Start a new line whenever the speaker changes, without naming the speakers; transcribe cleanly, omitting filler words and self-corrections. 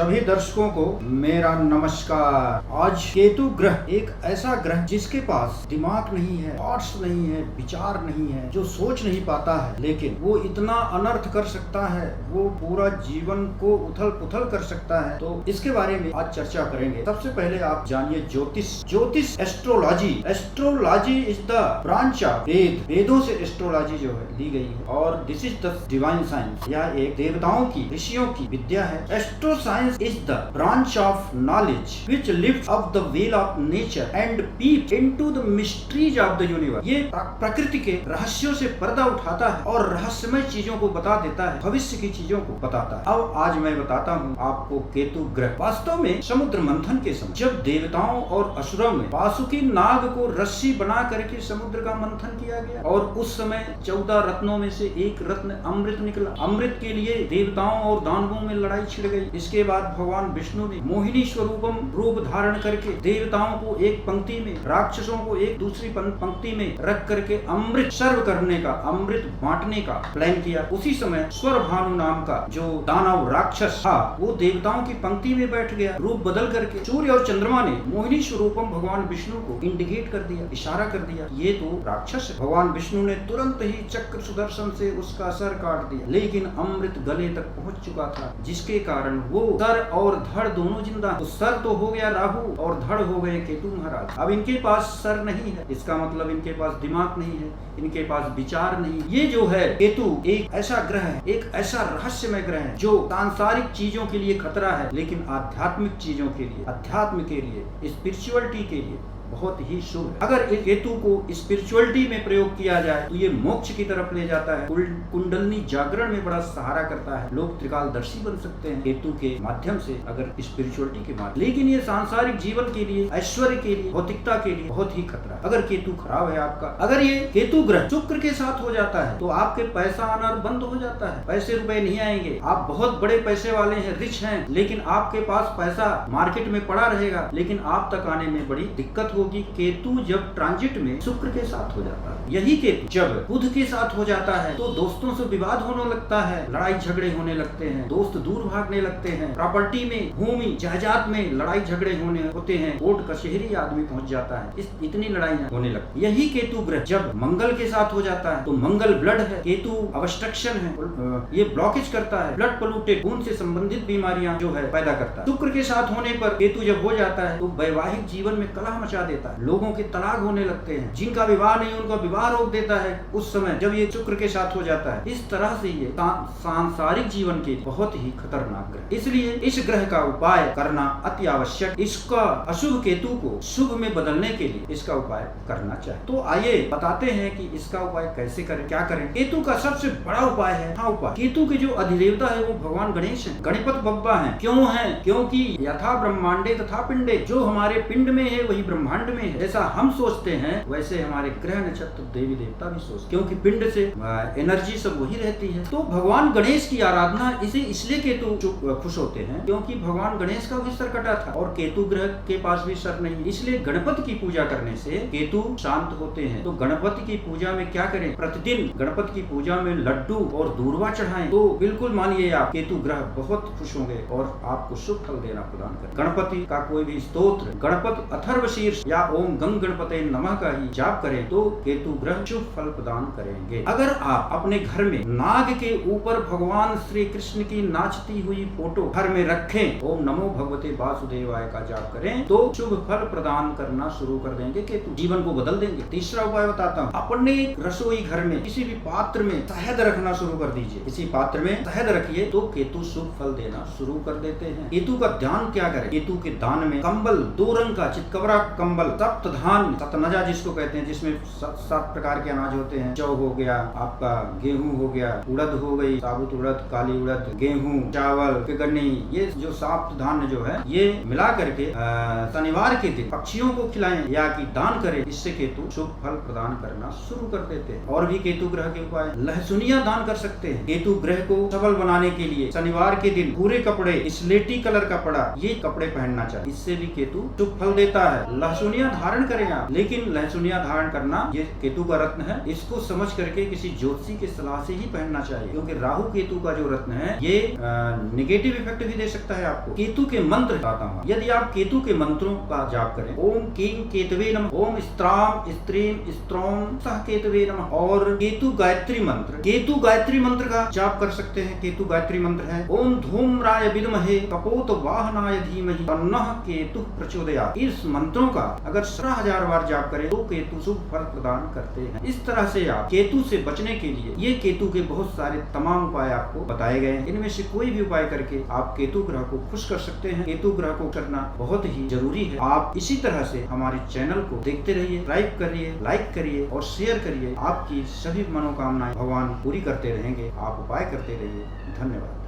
सभी दर्शकों को मेरा नमस्कार। आज केतु ग्रह एक ऐसा ग्रह जिसके पास दिमाग नहीं है, थॉट्स नहीं है, विचार नहीं है, जो सोच नहीं पाता है, लेकिन वो इतना अनर्थ कर सकता है, वो पूरा जीवन को उथल पुथल कर सकता है। तो इसके बारे में आज चर्चा करेंगे। सबसे पहले आप जानिए ज्योतिष astrology. Astrology is the branch of वेदों से एस्ट्रोलॉजी जो है ली गई है, और this is the divine science. यह एक देवताओं की, ऋषियों की विद्या है। Astro science is the branch of knowledge which lift up the veil of nature and peep into the mysteries of the universe. ये प्रकृति के रहस्यों से पर्दा उठाता है और रहस्यमय चीजों को बता देता है, भविष्य की चीजों को बताता है। अब आज मैं बताता हूँ आपको केतु ग्रह। वास्तव में समुद्र मंथन के समय जब देवताओं और असुरों में वासुकी नाग को रस्सी बना करके समुद्र का मंथन किया गया, और उस समय 14 रत्नों में से एक रत्न अमृत निकला। अमृत के लिए देवताओं और दानवों में लड़ाई छिड़ गई। इसके बाद भगवान विष्णु ने मोहिनी स्वरूपम रूप धारण करके देवताओं को एक पंक्ति में, राक्षसों को एक दूसरी पंक्ति में रख करके अमृत सर्व करने का, अमृत बांटने का प्लान किया। उसी समय स्वर भानु नाम का जो दानव राक्षस था, वो देवताओं की पंक्ति में बैठ गया, रूप बदल करके। सूर्य और चंद्रमा ने मोहिनी स्वरूपम भगवान विष्णु को इंडिकेट कर दिया, इशारा कर दिया, ये तो राक्षस है। भगवान विष्णु ने तुरंत ही चक्र सुदर्शन से उसका सर काट दिया, लेकिन अमृत गले तक पहुंच चुका था, जिसके कारण वो सर और धड़ दोनों जिंदा। तो सर तो हो गया राहु और धड़ हो गए केतु महाराज। अब इनके पास सर नहीं है, इसका मतलब इनके पास दिमाग नहीं है, इनके पास विचार नहीं। ये जो है केतु एक ऐसा ग्रह है, एक ऐसा रहस्यमय ग्रह है जो सांसारिक चीजों के लिए खतरा है, लेकिन आध्यात्मिक चीजों के लिए, अध्यात्म के लिए, स्पिरिचुअलिटी के लिए बहुत ही शुभ है। अगर इस केतु को स्पिरिचुअलिटी में प्रयोग किया जाए तो ये मोक्ष की तरफ ले जाता है, कुंडलनी जागरण में बड़ा सहारा करता है। लोग त्रिकालदर्शी बन सकते हैं केतु के माध्यम से, अगर स्पिरिचुअलिटी के माध्यम। लेकिन ये सांसारिक जीवन के लिए, ऐश्वर्य के लिए, भौतिकता के लिए बहुत ही खतरा है अगर केतु खराब है आपका। अगर ये केतु ग्रह शुक्र के साथ हो जाता है तो आपके पैसा आना बंद हो जाता है, पैसे रुपए नहीं आएंगे। आप बहुत बड़े पैसे वाले हैं, रिच हैं, लेकिन आपके पास पैसा मार्केट में पड़ा रहेगा, लेकिन आप तक आने में बड़ी दिक्कत होगी। केतु जब ट्रांजिट में शुक्र के साथ हो जाता है, यही केतु जब बुध के साथ हो जाता है तो दोस्तों से विवाद होने लगता है, लड़ाई झगड़े होने लगते हैं, दोस्त दूर भागने लगते हैं, प्रॉपर्टी में, भूमि जायदाद में लड़ाई झगड़े होते हैं, कोर्ट कचहरी आदमी पहुंच जाता है, इतनी लड़ाइयां होने लगती। यही केतु ग्रह जब मंगल के साथ हो जाता है तो मंगल ब्लड है, केतु ऑब्स्ट्रक्शन है, ये ब्लॉकेज करता है, ब्लड पोल्यूटेड, खून से संबंधित बीमारियां जो है पैदा करता है। शुक्र के साथ होने पर केतु जब हो जाता है तो वैवाहिक जीवन में कलह मचा देता है, लोगों के तलाक होने लगते हैं, जिनका विवाह नहीं उनका विवाह रोक देता है उस समय जब ये शुक्र के साथ हो जाता है। इस तरह से ये सांसारिक जीवन के बहुत ही खतरनाक ग्रह, इसलिए इस ग्रह का उपाय करना अति आवश्यक। इसका अशुभ केतु को शुभ में बदलने के लिए इसका उपाय करना चाहिए। तो आइए बताते हैं कि इसका उपाय कैसे करें, क्या करें। केतु का सबसे बड़ा उपाय है, उपाय केतु के जो अधिदेवता है वो भगवान गणेश है, गणपत बप्पा है। क्यों है? क्योंकि यथा ब्रह्मांडे तथा पिंडे, जो हमारे पिंड में है वही ब्रह्मांड में है। जैसा हम सोचते हैं वैसे हमारे ग्रह नक्षत्र देवी देवता भी सोचते, क्योंकि पिंड से एनर्जी सब वही रहती है। तो भगवान गणेश की आराधना इसे इसलिए केतु खुश होते हैं क्योंकि भगवान गणेश का भी सर कटा था और केतु ग्रह के पास भी सर नहीं, इसलिए गणपति की पूजा करने से केतु शांत होते हैं। तो गणपति की पूजा में क्या करें? प्रतिदिन गणपति की पूजा में लड्डू और दूर्वा चढ़ाएं, तो बिल्कुल मानिए आप केतु ग्रह बहुत खुश होंगे और आपको शुभ फल देना प्रदान करें। गणपति का कोई भी स्तोत्र, गणपति अथर्वशीर्ष या ओम गंग गणपते नमः का ही जाप करें तो केतु ग्रह शुभ फल प्रदान करेंगे। अगर आप अपने घर में नाग के ऊपर भगवान श्री कृष्ण की नाचती हुई फोटो घर में रखें, ओम नमो भगवते वासुदेवाय का जाप करें तो शुभ फल प्रदान करना शुरू कर देंगे, केतु जीवन को बदल देंगे। तीसरा उपाय बताता हूँ, अपने रसोई घर में किसी भी पात्र में शहद रखना शुरू कर दीजिए। किसी पात्र में शहद रखिए तो केतु शुभ फल देना शुरू कर देते हैं। केतु का ध्यान क्या करें? केतु के दान में कंबल, 2 रंग का चितकबरा कंबल, सप्तधान, सतनजा जिसको कहते हैं, जिसमें 7 प्रकार के अनाज होते हैं। जौ हो गया, आपका गेहूं हो गया, उड़द हो गई, साबुत उड़द, काली उड़द, गेहूं, चावल, पिगनी, ये जो साप्त धान्य जो है ये मिला करके शनिवार के दिन पक्षियों को खिलाएं या कि दान करें, इससे केतु शुभ फल प्रदान करना शुरू कर देते हैं। और भी केतु ग्रह के उपाय, लहसुनिया दान कर सकते हैं। केतु ग्रह को सबल बनाने के लिए शनिवार के दिन पूरे कपड़े, स्लेटी कलर कपड़ा, ये कपड़े पहनना चाहिए, इससे भी केतु शुभ फल देता है। लहसुन लहसुनिया धारण करें आप, लेकिन लहसुनिया धारण करना ये केतु का रत्न है, इसको समझ करके किसी ज्योतिषी की सलाह से ही पहनना चाहिए, क्योंकि राहु केतु का जो रत्न है ये नेगेटिव इफेक्ट भी दे सकता है आपको। केतु के मंत्र बताता हूँ, यदि आप केतु के मंत्रों का जाप करें, ओम किंग केतवे नमः, ओम स्त्राम स्त्रीम स्त्रोम सह केतवे नमः, और केतु गायत्री मंत्र, केतु गायत्री मंत्र का जाप कर सकते हैं। केतु गायत्री मंत्र है ओम धूम्राय विद्महे कपोत वाहनाय धीमहि तन्नः केतु प्रचोदयात्। इस मंत्रों का अगर 17,000 बार जाप करें तो केतु शुभ फल प्रदान करते हैं। इस तरह से आप केतु से बचने के लिए ये केतु के बहुत सारे तमाम उपाय आपको बताए गए हैं। इनमें से कोई भी उपाय करके आप केतु ग्रह को खुश कर सकते हैं। केतु ग्रह को करना बहुत ही जरूरी है। आप इसी तरह से हमारे चैनल को देखते रहिए, सब्सक्राइब करिए, लाइक करिए और शेयर करिए। आपकी सभी मनोकामनाएं भगवान पूरी करते रहेंगे। आप उपाय करते रहिए। धन्यवाद।